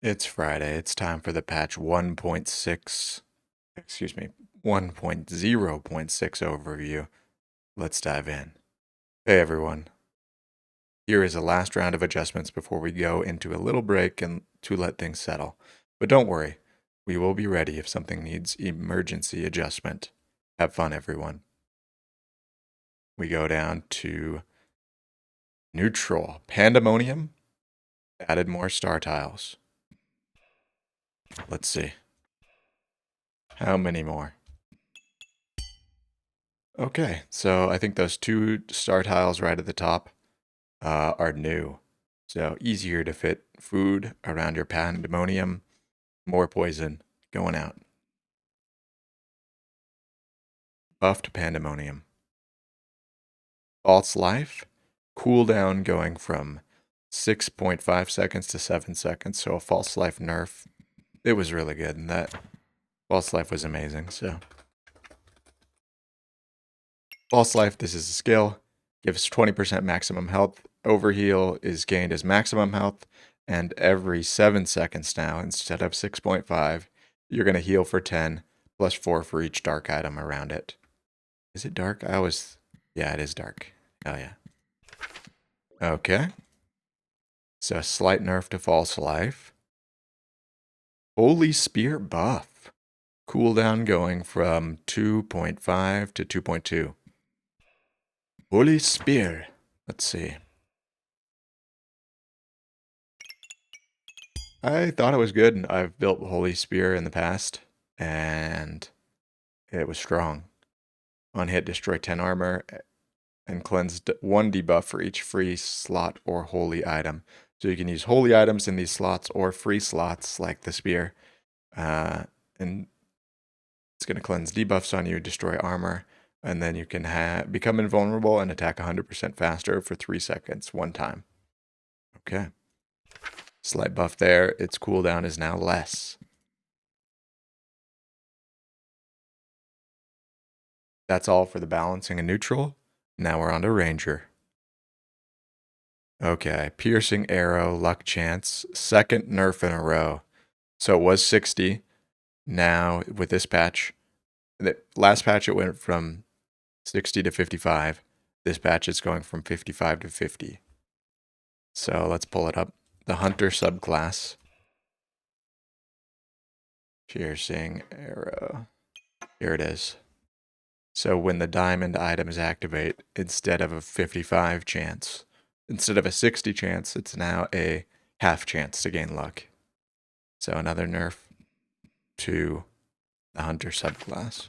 It's Friday. It's time for the patch 1.6, excuse me, 1.0.6 overview. Let's dive in. Hey everyone. Here is a last round of adjustments before we go into a little break and to let things settle. But don't worry, we will be ready if something needs emergency adjustment. Have fun, everyone. We go down to neutral. Pandamonium added more star tiles. Let's see. How many more? Okay, so I think those two star tiles right at the top are new. So easier to fit food around your Pandamonium, more poison going out. Buffed Pandamonium. False Life, cooldown going from 6.5 seconds to 7 seconds, so a False Life nerf. It was really good, and that False Life was amazing, so. False Life, this is a skill, gives 20% maximum health. Overheal is gained as maximum health, and every 7 seconds now, instead of 6.5, you're going to heal for 10, plus 4 for each dark item around it. Is it dark? Yeah, it is dark. Oh, yeah. Okay. So, slight nerf to False Life. Holy Spear buff. Cooldown going from 2.5 to 2.2. Holy Spear. Let's see. I thought it was good. I've built Holy Spear in the past, and it was strong. On hit, destroy 10 armor, and cleansed 1 debuff for each free slot or holy item. So you can use holy items in these slots or free slots like the spear. And it's going to cleanse debuffs on you, destroy armor, and then you can become invulnerable and attack 100% faster for 3 seconds one time. Okay. Slight buff there. Its cooldown is now less. That's all for the balancing and neutral. Now we're on to Ranger. Okay, piercing arrow, luck chance, second nerf in a row. So it was 60. Now with this patch, the last patch it went from 60 to 55. This patch is going from 55 to 50. So let's pull it up. The Hunter subclass. Piercing arrow. Here it is. So when the diamond items activate, instead of a 55 chance, instead of a 60 chance, it's now a half chance to gain luck. So another nerf to the Hunter subclass.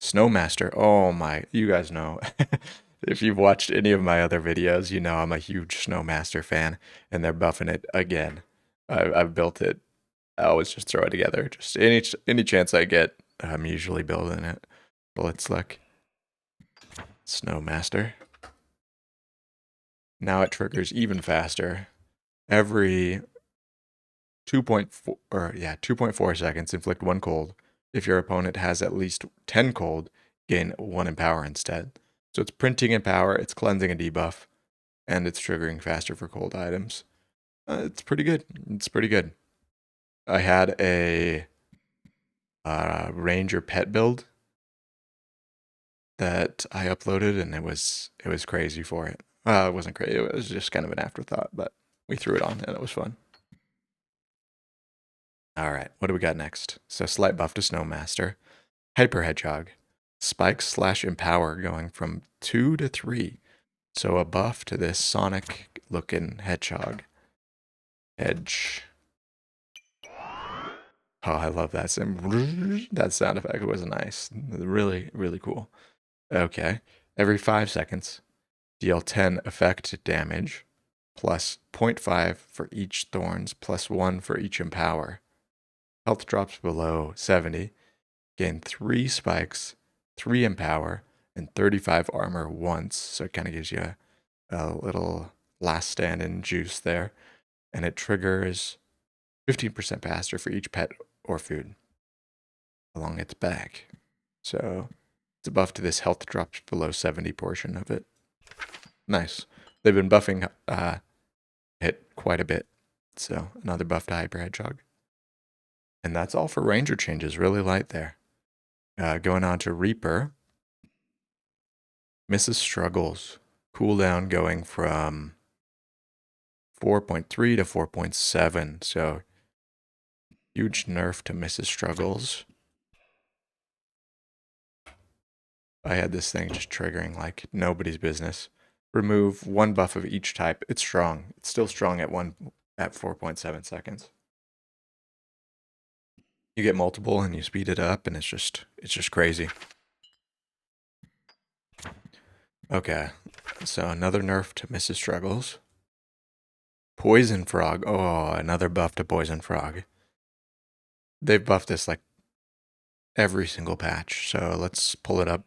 Snowmaster. Oh my, you guys know. If you've watched any of my other videos, you know I'm a huge Snowmaster fan, and they're buffing it again. I've built it. I always just throw it together. Just any chance I get, I'm usually building it. Bullet Slick. Snowmaster. Now it triggers even faster. Every 2.4 seconds, inflict 1 cold. If your opponent has at least 10 cold, gain 1 empower instead. So it's printing empower, it's cleansing a debuff, and it's triggering faster for cold items. It's pretty good. It's pretty good. I had a Ranger pet build that I uploaded, and it was crazy for it. It wasn't crazy. It was just kind of an afterthought, but we threw it on, and it was fun. All right, what do we got next? So slight buff to Snowmaster. Hyper Hedgehog. Spikes / empower going from 2 to 3. So a buff to this Sonic looking Hedgehog. Hedge. Oh, I love that that sound effect was nice. Really, really cool. Okay. Every 5 seconds, deal 10 effect damage, plus 0.5 for each thorns, plus 1 for each empower. Health drops below 70. Gain 3 spikes, 3 empower, and 35 armor once. So it kind of gives you a little last stand in juice there. And it triggers 15% faster for each pet or food along its back. So it's a buff to this health drops below 70 portion of it. Nice. They've been buffing it quite a bit. So another buff to Hyper Hedgehog. And that's all for Ranger changes. Really light there. Going on to Reaper. Mrs. Struggles. Cooldown going from 4.3 to 4.7. So huge nerf to Mrs. Struggles. I had this thing just triggering like nobody's business. Remove one buff of each type. It's strong. It's still strong at 4.7 seconds. You get multiple and you speed it up, and it's just crazy. Okay, so another nerf to Mrs. Struggles. Poison Frog. Oh, another buff to Poison Frog. They've buffed this like every single patch. So let's pull it up.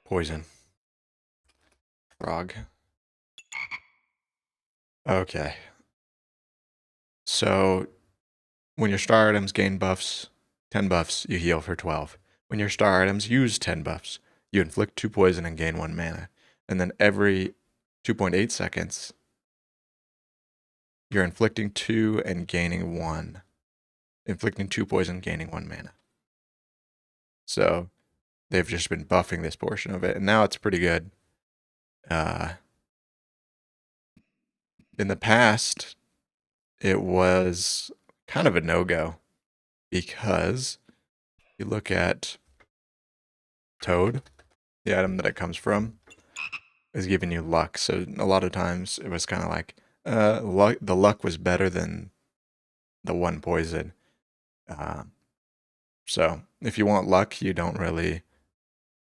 Poison Frog. Okay. So when your star items gain buffs, 10 buffs, you heal for 12. When your star items use 10 buffs, you inflict 2 poison and gain 1 mana. And then every 2.8 seconds, you're inflicting 2 and gaining 1. Inflicting 2 poison, gaining 1 mana. So they've just been buffing this portion of it, and now it's pretty good. In the past, it was kind of a no-go because you look at Toad, the item that it comes from, is giving you luck. So a lot of times it was kind of like the luck was better than the 1 poison. So if you want luck, you don't really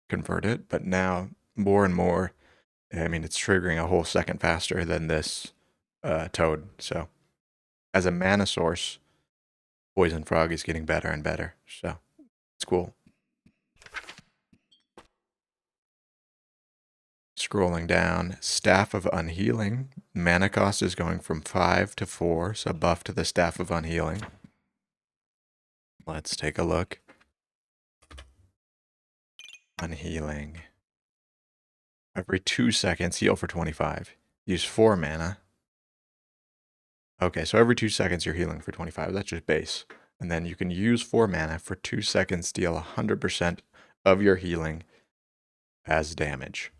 convert it. But now more and more, I mean, it's triggering a whole second faster than this Toad. So as a mana source, Poison Frog is getting better and better. So it's cool. Scrolling down, Staff of Unhealing. Mana cost is going from 5 to 4, so buff to the Staff of Unhealing. Let's take a look. Unhealing. Every 2 seconds, heal for 25. Use 4 mana. Okay, so every 2 seconds you're healing for 25. That's just base. And then you can use 4 mana for 2 seconds, deal 100% of your healing as damage.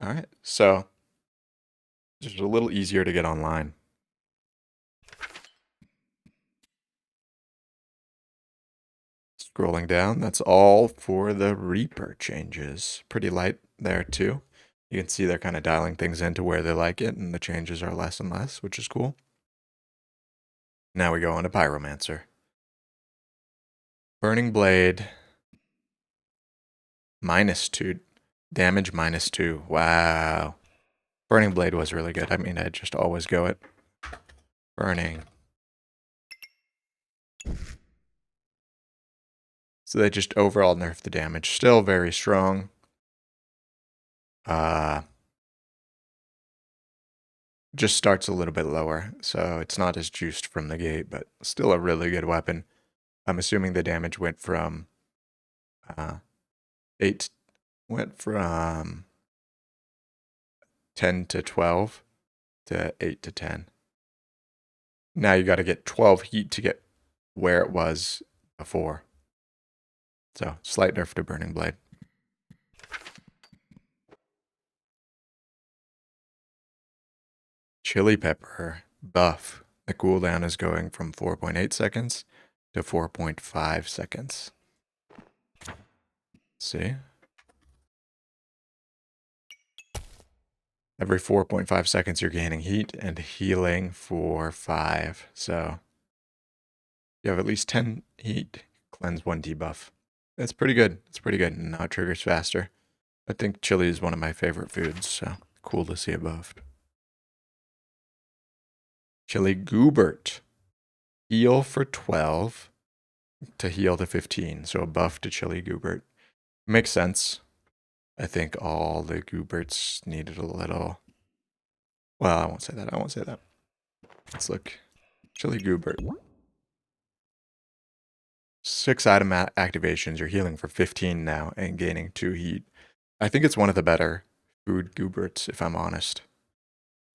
Alright, so just a little easier to get online. Scrolling down, that's all for the Reaper changes. Pretty light there too. You can see they're kind of dialing things into where they like it, and the changes are less and less, which is cool. Now we go on to Pyromancer. Burning Blade. -2. Damage -2. Wow. Burning Blade was really good. I mean, I'd just always go it. Burning. So they just overall nerfed the damage. Still very strong. Just starts a little bit lower, so it's not as juiced from the gate, but still a really good weapon. I'm assuming the damage went from 10 to 12 to 8 to 10. Now you got to get 12 heat to get where it was before. So slight nerf to Burning Blade. Chili Pepper buff. The cooldown is going from 4.8 seconds to 4.5 seconds. See? Every 4.5 seconds you're gaining heat and healing for 5. So you have at least 10 heat, cleanse 1 debuff. That's pretty good. It's pretty good. And now it triggers faster. I think chili is one of my favorite foods, so cool to see it buffed. Chili Goobert. Heal for 12 to heal to 15. So a buff to Chili Goobert. Makes sense. I think all the Gooberts needed a little... Well, I won't say that. I won't say that. Let's look. Chili Goobert. 6 item activations, you're healing for 15 now and gaining 2 heat. I think it's one of the better food Gooberts, if I'm honest.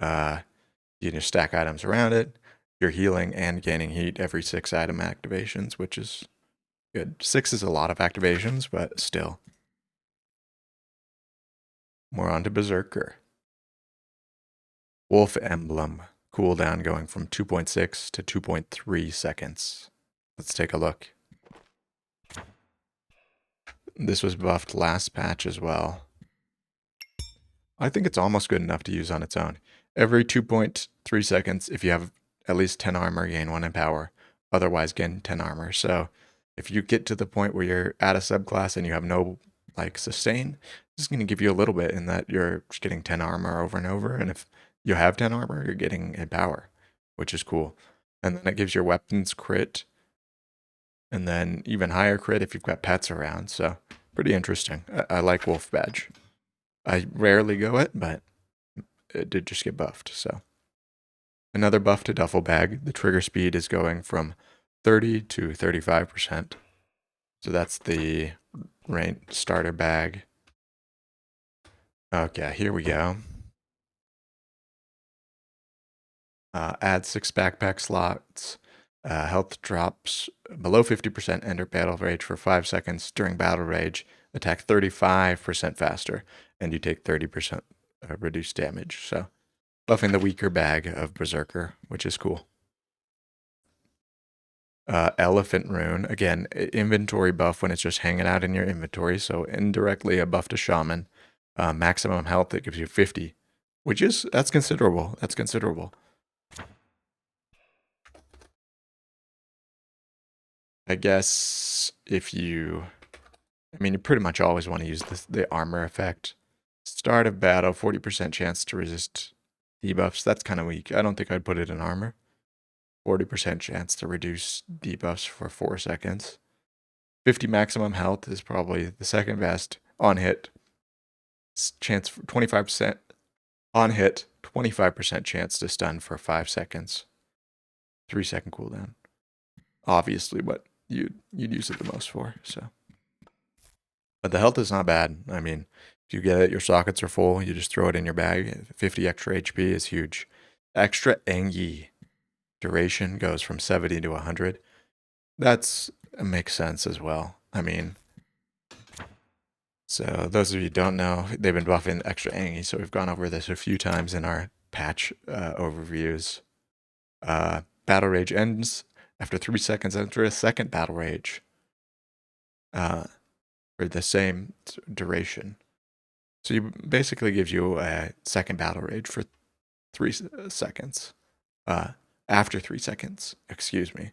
You just stack items around it, you're healing and gaining heat every 6 item activations, which is good. 6 is a lot of activations, but still. More on to Berserker. Wolf Emblem. Cooldown going from 2.6 to 2.3 seconds. Let's take a look. This was buffed last patch as well. I think it's almost good enough to use on its own. Every 2.3 seconds, if you have at least 10 armor, gain 1 in power. Otherwise, gain 10 armor. So if you get to the point where you're at a subclass and you have no like sustain, this is going to give you a little bit in that you're just getting 10 armor over and over. And if you have 10 armor, you're getting a power, which is cool. And then it gives your weapons crit. And then even higher crit if you've got pets around. So pretty interesting. I like Wolf Badge. I rarely go it, but it did just get buffed. So another buff to Duffel Bag. The trigger speed is going from 30 to 35%. So that's the starter bag. Okay, here we go. Add 6 backpack slots. Health drops below 50%. Enter battle rage for 5 seconds. During battle rage, attack 35% faster, and you take 30% reduced damage. So buffing the weaker bag of Berserker, which is cool. Elephant Rune, again, inventory buff when it's just hanging out in your inventory, so indirectly a buff to Shaman. Maximum health, it gives you 50, which is, that's considerable. That's considerable. I guess if you, you pretty much always want to use the armor effect. Start of battle, 40% chance to resist debuffs. That's kind of weak. I don't think I'd put it in armor. 40% chance to reduce debuffs for 4 seconds. 50 maximum health is probably the second best. On hit, chance for 25%. On hit, 25% chance to stun for 5 seconds. 3 second cooldown. Obviously what you'd use it the most for, so. But the health is not bad. If you get it, your sockets are full, you just throw it in your bag. 50 extra HP is huge. Extra Engi. Duration goes from 70 to 100. That makes sense as well. So those of you who don't know, they've been buffing extra Engi, so we've gone over this a few times in our patch overviews. Battle rage ends after 3 seconds. Enter a second battle rage for the same duration. So you basically gives you a second battle rage for 3 seconds. After 3 seconds, excuse me,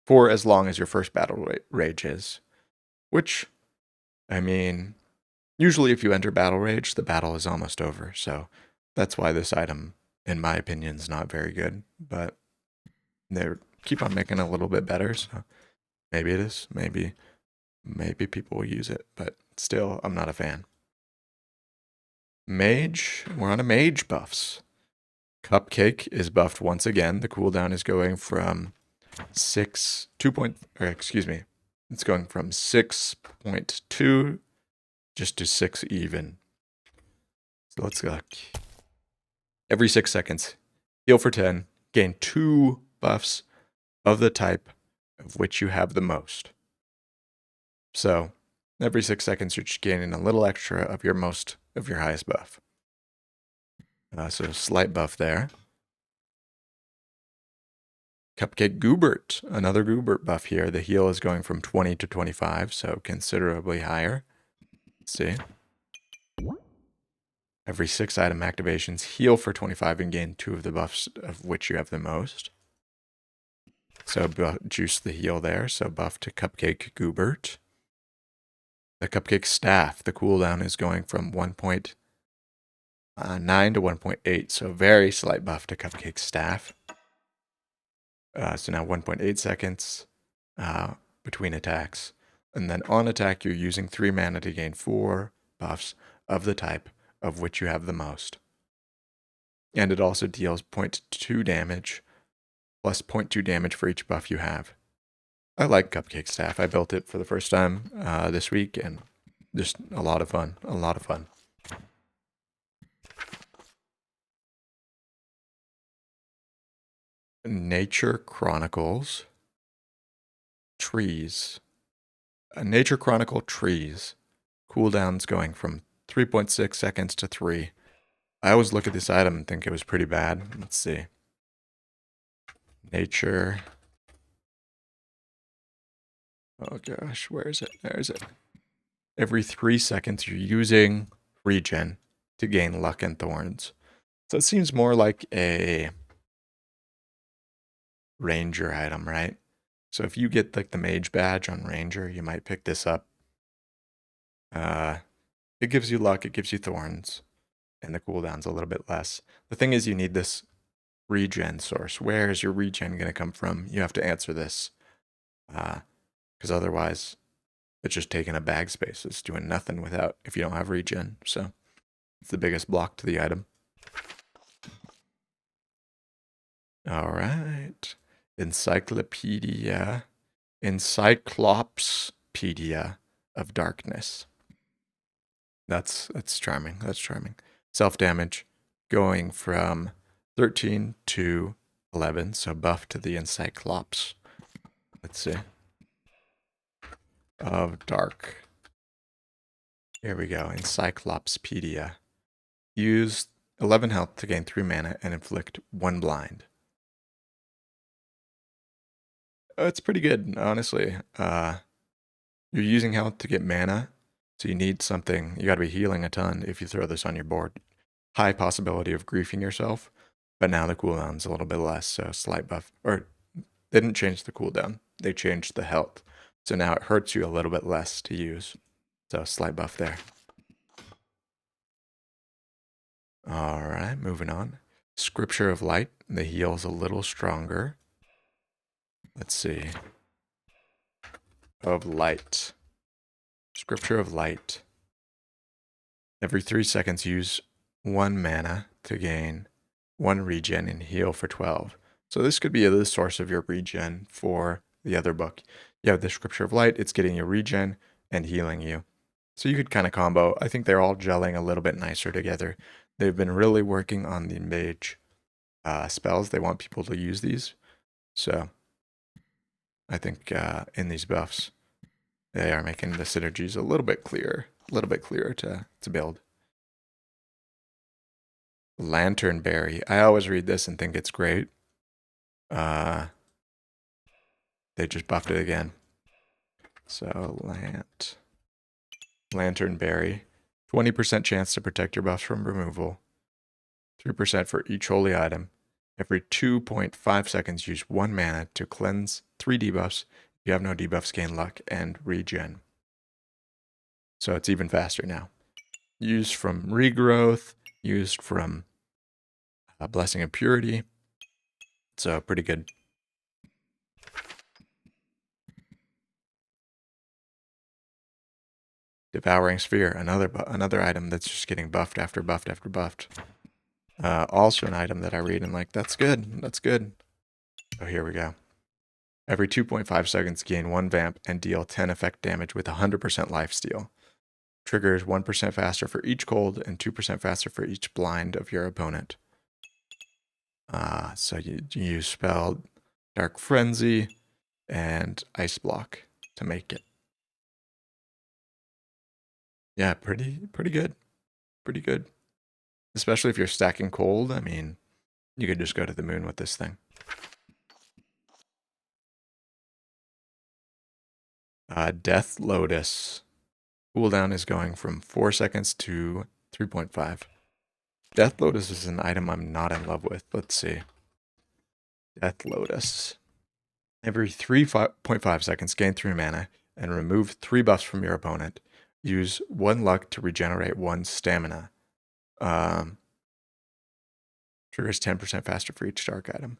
for as long as your first battle rage is. Which, usually if you enter battle rage, the battle is almost over. So that's why this item, in my opinion, is not very good. But they keep on making it a little bit better. So maybe it is. Maybe people will use it. But still, I'm not a fan. Mage. We're on a Mage buffs. Cupcake is buffed once again. The cooldown is going from it's going from 6.2 just to 6 even. So let's go. Every 6 seconds, heal for 10, gain 2 buffs of the type of which you have the most. So every 6 seconds, you're just gaining a little extra of your highest buff. So slight buff there. Cupcake Goobert, another Goobert buff here. The heal is going from 20 to 25, so considerably higher. Let's see. Every 6 item activations, heal for 25 and gain 2 of the buffs of which you have the most. So juice the heal there, so buff to Cupcake Goobert. The Cupcake Staff, the cooldown is going from 1.9 to 1.8, so very slight buff to Cupcake Staff. So now 1.8 seconds between attacks. And then on attack, you're using 3 mana to gain 4 buffs of the type of which you have the most. And it also deals 0.2 damage plus 0.2 damage for each buff you have. I like Cupcake Staff. I built it for the first time this week, and just a lot of fun. A lot of fun. Nature Chronicles Trees. Nature Chronicle Trees. Cooldown's going from 3.6 seconds to 3. I always look at this item and think it was pretty bad. Let's see. Nature. Oh gosh, where is it? There's it. Every 3 seconds you're using regen to gain luck and thorns. So it seems more like a ranger item, right? So if you get like the mage badge on ranger, you might pick this up. It gives you luck, it gives you thorns, and the cooldown's a little bit less. The thing is, you need this regen source. Where is your regen going to come from? You have to answer this. Because otherwise, it's just taking a bag space. It's doing nothing without if you don't have regen. So it's the biggest block to the item. All right. Encyclopedia. Encyclopspedia of Darkness. That's charming. That's charming. Self-damage going from 13 to 11, so buff to the Encyclops. Let's see. Of Dark. Here we go. Encyclopspedia. Use 11 health to gain 3 mana and inflict 1 blind. It's pretty good, honestly. You're using health to get mana, so you need something. You gotta be healing a ton if you throw this on your board. High possibility of griefing yourself, but now the cooldown's a little bit less, so slight buff. Or they didn't change the cooldown, they changed the health. So now it hurts you a little bit less to use. So slight buff there. Alright, moving on. Scripture of Light. The heal's a little stronger. Let's see. Of Light. Scripture of Light. Every 3 seconds, use 1 mana to gain 1 regen and heal for 12. So this could be the source of your regen for the other book. You have the Scripture of Light. It's getting your regen and healing you. So you could kind of combo. I think they're all gelling a little bit nicer together. They've been really working on the mage spells. They want people to use these. So I think in these buffs, they are making the synergies a little bit clearer to build. Lanternberry. I always read this and think it's great. They just buffed it again. So Lanternberry. 20% chance to protect your buffs from removal. 3% for each holy item. Every 2.5 seconds, use 1 mana to cleanse 3 debuffs. If you have no debuffs, gain luck and regen. So it's even faster now. Used from Regrowth, used from Blessing of Purity. So pretty good. Devouring Sphere, another item that's just getting buffed after buffed after buffed. Also an item that I read and like, that's good, that's good. Oh, here we go. Every 2.5 seconds, gain 1 vamp and deal 10 effect damage with 100% lifesteal. Triggers 1% faster for each cold and 2% faster for each blind of your opponent. So you use spell Dark Frenzy and Ice Block to make it. Yeah, pretty good. Pretty good. Especially if you're stacking cold. I mean, you could just go to the moon with this thing. Death Lotus. Cooldown is going from 4 seconds to 3.5. Death Lotus is an item I'm not in love with. Let's see. Death Lotus. Every 3.5 seconds, gain 3 mana and remove 3 buffs from your opponent. Use 1 luck to regenerate 1 stamina. Triggers 10% faster for each dark item.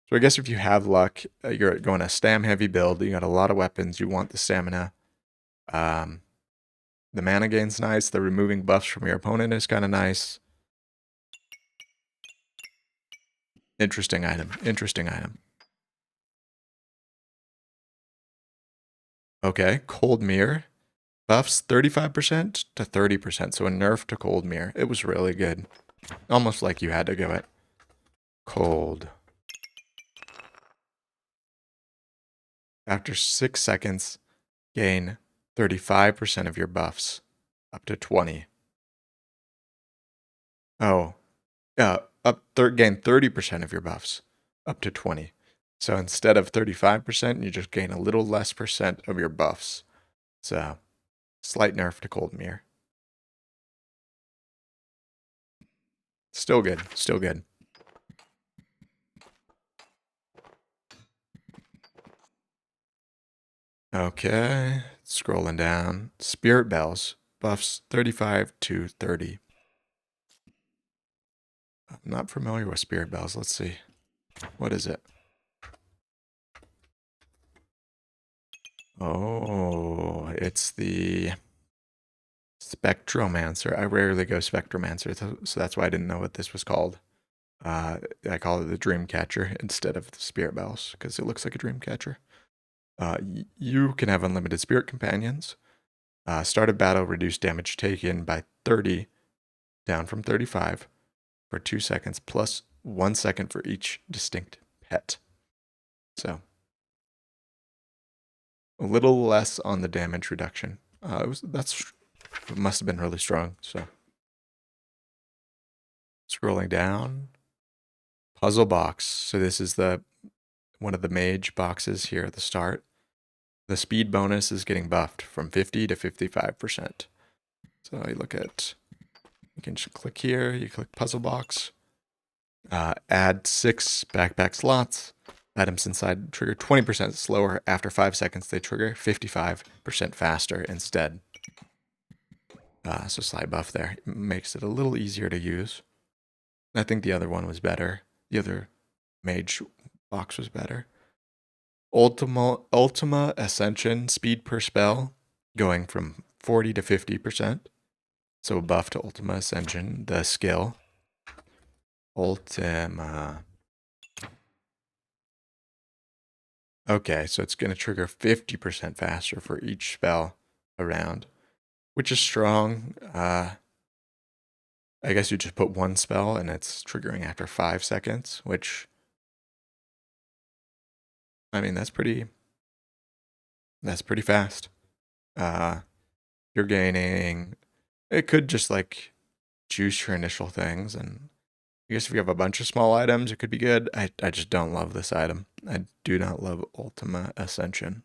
So I guess if you have luck, you're going a stam heavy build, you got a lot of weapons, you want the stamina. The mana gain's nice, the removing buffs from your opponent is kind of nice. Interesting item, interesting item. Okay, Cold Mirror. Buffs 35% to 30%, so a nerf to Cold Mirror. It was really good. Almost like you had to go it. Cold. After 6 seconds, gain 35% of your buffs, up to 20. Oh, yeah, gain 30% of your buffs, up to 20. So instead of 35%, you just gain a little less percent of your buffs. So, slight nerf to Cold Mirror. Still good, still good. Okay, scrolling down. Spirit Bells, buffs 35 to 30. I'm not familiar with Spirit Bells. Let's see. What is it? Oh, it's the Spectromancer. I rarely go Spectromancer, so that's why I didn't know what this was called. I call it the Dreamcatcher instead of the Spirit Bells, because it looks like a Dreamcatcher. You can have unlimited Spirit Companions. Start a battle, reduce damage taken by 30, down from 35, for 2 seconds, plus 1 second for each distinct pet. So, a little less on the damage reduction. It must have been really strong. So, scrolling down, puzzle box. So this is one of the mage boxes here at the start. The speed bonus is getting buffed from 50 to 55%. So you can just click here, you click puzzle box, add 6 backpack slots. Items inside trigger 20% slower. After 5 seconds, they trigger 55% faster instead. So slight buff there. It makes it a little easier to use. I think the other one was better. The other mage box was better. Ultima Ascension speed per spell going from 40 to 50%. So a buff to Ultima Ascension, the skill. Ultima. Okay, so it's going to trigger 50% faster for each spell around, which is strong. I guess you just put one spell and it's triggering after 5 seconds, which, I mean, that's pretty fast. You're gaining, it could just like juice your initial things, and I guess if you have a bunch of small items, it could be good. I just don't love this item. I do not love Ultima Ascension.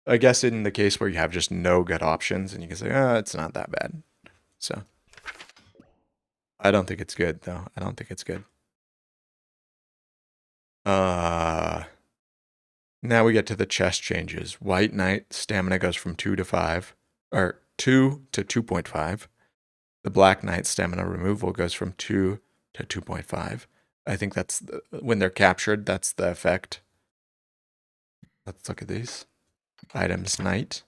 I guess in the case where you have just no good options and you can say, it's not that bad. So, I don't think it's good, though. I don't think it's good. Now we get to the chest changes. White Knight, stamina goes from 2 to 5, or 2 to 2.5. The Black Knight, stamina removal goes from 2 to 2.5. I think that's when they're captured, that's the effect. Let's look at these. Items Knight.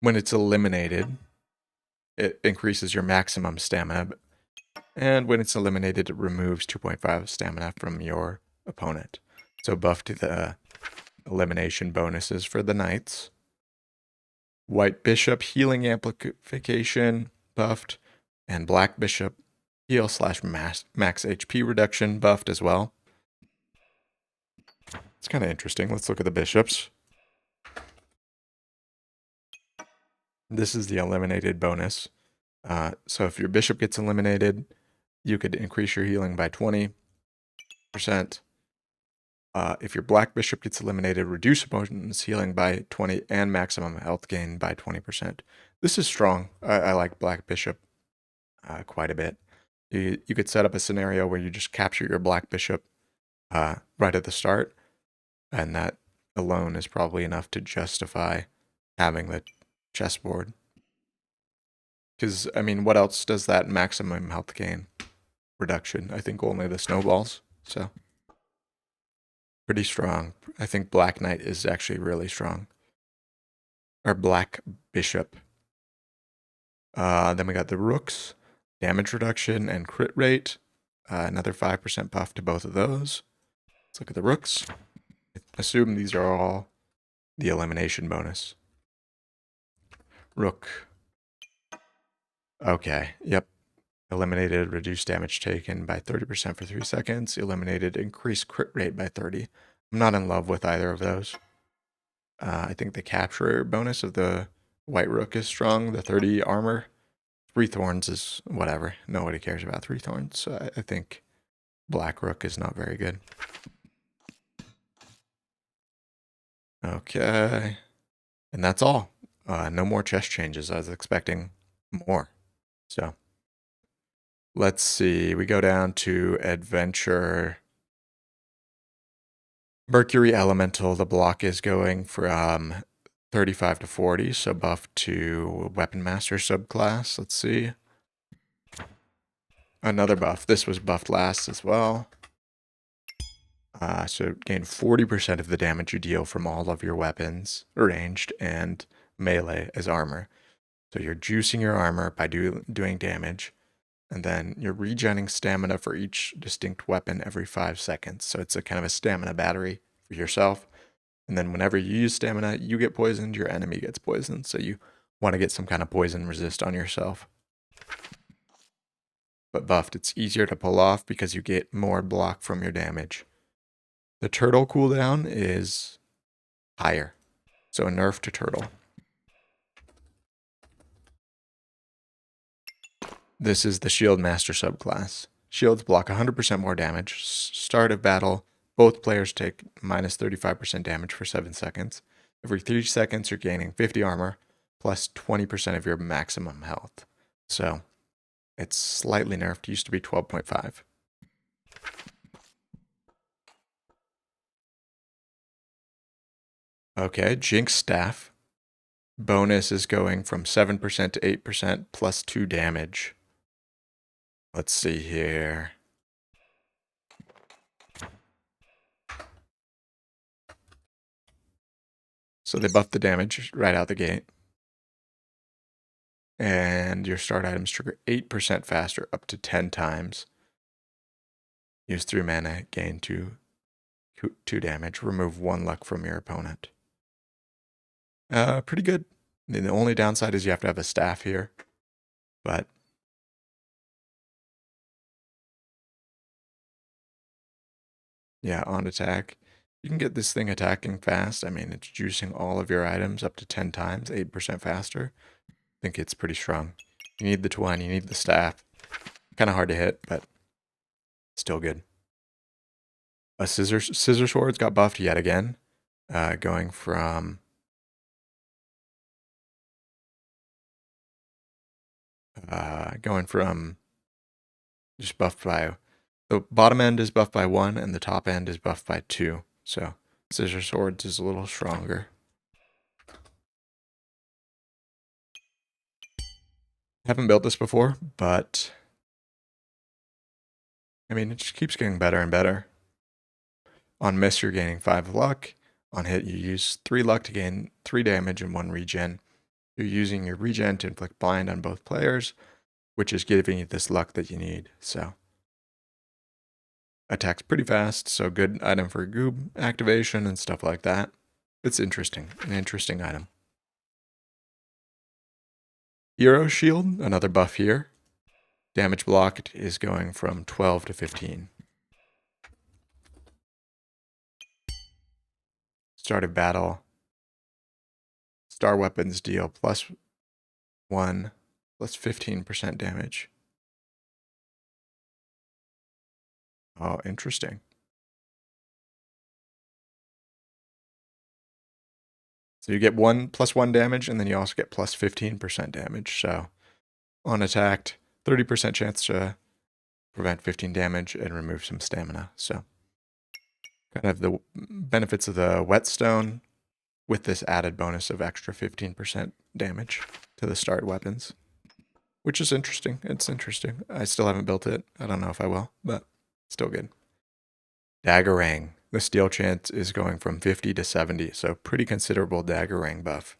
When it's eliminated, it increases your maximum stamina. And when it's eliminated, it removes 2.5 stamina from your opponent. So buff to the elimination bonuses for the Knights. White Bishop, healing amplification buffed. And Black Bishop, heal / max HP reduction buffed as well. It's kind of interesting. Let's look at the bishops. This is the eliminated bonus. So if your bishop gets eliminated, you could increase your healing by 20%. If your black bishop gets eliminated, reduce opponent's healing by 20 and maximum health gain by 20%. This is strong. I like black bishop quite a bit. You could set up a scenario where you just capture your black bishop right at the start, and that alone is probably enough to justify having the chessboard. Because, I mean, what else does that maximum health gain reduction? I think only the snowballs. So, pretty strong. I think Black Knight is actually really strong. Or Black Bishop. Then we got the Rooks. Damage reduction and crit rate. Another 5% buff to both of those. Let's look at the rooks. Assume these are all the elimination bonus. Rook. Okay, yep. Eliminated reduced damage taken by 30% for 3 seconds. Eliminated increased crit rate by 30. I'm not in love with either of those. I think the capture bonus of the white rook is strong. The 30 armor. 3 thorns is whatever. Nobody cares about 3 thorns. So I think black rook is not very good. Okay. And that's all. No more chest changes. I was expecting more. So let's see. We go down to adventure. Mercury Elemental, the block is going from 35 to 40, so buff to Weapon Master subclass. Let's see. Another buff. This was buffed last as well. So gain 40% of the damage you deal from all of your weapons, ranged and melee as armor. So you're juicing your armor by doing damage, and then you're regenerating stamina for each distinct weapon every 5 seconds. So it's a kind of a stamina battery for yourself. And then whenever you use stamina, you get poisoned, your enemy gets poisoned. So you want to get some kind of poison resist on yourself. But buffed, it's easier to pull off because you get more block from your damage. The turtle cooldown is higher. So a nerf to turtle. This is the Shield Master subclass. Shields block 100% more damage. Start of battle, both players take minus 35% damage for 7 seconds. Every 3 seconds, you're gaining 50 armor, plus 20% of your maximum health. So it's slightly nerfed. Used to be 12.5. Okay, Jinx Staff. Bonus is going from 7% to 8% plus 2 damage. Let's see here. So they buffed the damage right out the gate. And your start items trigger 8% faster, up to 10 times. Use 3 mana, gain 2 damage. Remove 1 luck from your opponent. Pretty good. The only downside is you have to have a staff here. But yeah, on attack. You can get this thing attacking fast. I mean, it's juicing all of your items up to 10 times, 8% faster. I think it's pretty strong. You need the twine, you need the staff. Kind of hard to hit, but still good. A scissor swords got buffed yet again, going from just buffed by the bottom end is buffed by 1 and the top end is buffed by 2. So scissor swords is a little stronger. Haven't built this before, but I mean, it just keeps getting better and better. On miss, you're gaining 5 luck. On hit, you use 3 luck to gain 3 damage and 1 regen. You're using your regen to inflict blind on both players, which is giving you this luck that you need. So attacks pretty fast, so good item for Goob activation and stuff like that. It's interesting, an interesting item. Hero Shield, another buff here. Damage blocked is going from 12 to 15. Start of battle. Star weapons deal +1, plus 15% damage. Oh, interesting. So you get +1 damage, and then you also get plus 15% damage. So on attacked, 30% chance to prevent 15 damage and remove some stamina. So kind of the benefits of the whetstone with this added bonus of extra 15% damage to the start weapons, which is interesting. It's interesting. I still haven't built it. I don't know if I will, but still good. Daggerang. The steal chance is going from 50 to 70, so pretty considerable Daggerang buff.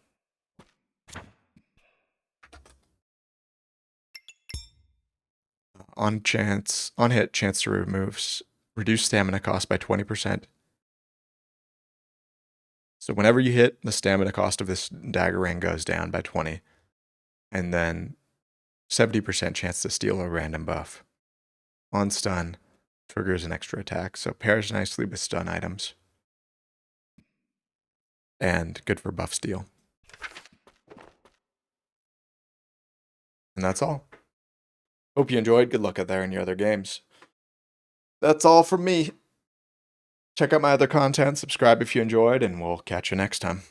On hit, chance to remove reduce stamina cost by 20%. So whenever you hit, the stamina cost of this dagger ring goes down by 20. And then 70% chance to steal a random buff. On stun, triggers an extra attack, so pairs nicely with stun items. And good for buff steal. And that's all. Hope you enjoyed. Good luck out there in your other games. That's all from me. Check out my other content, subscribe if you enjoyed, and we'll catch you next time.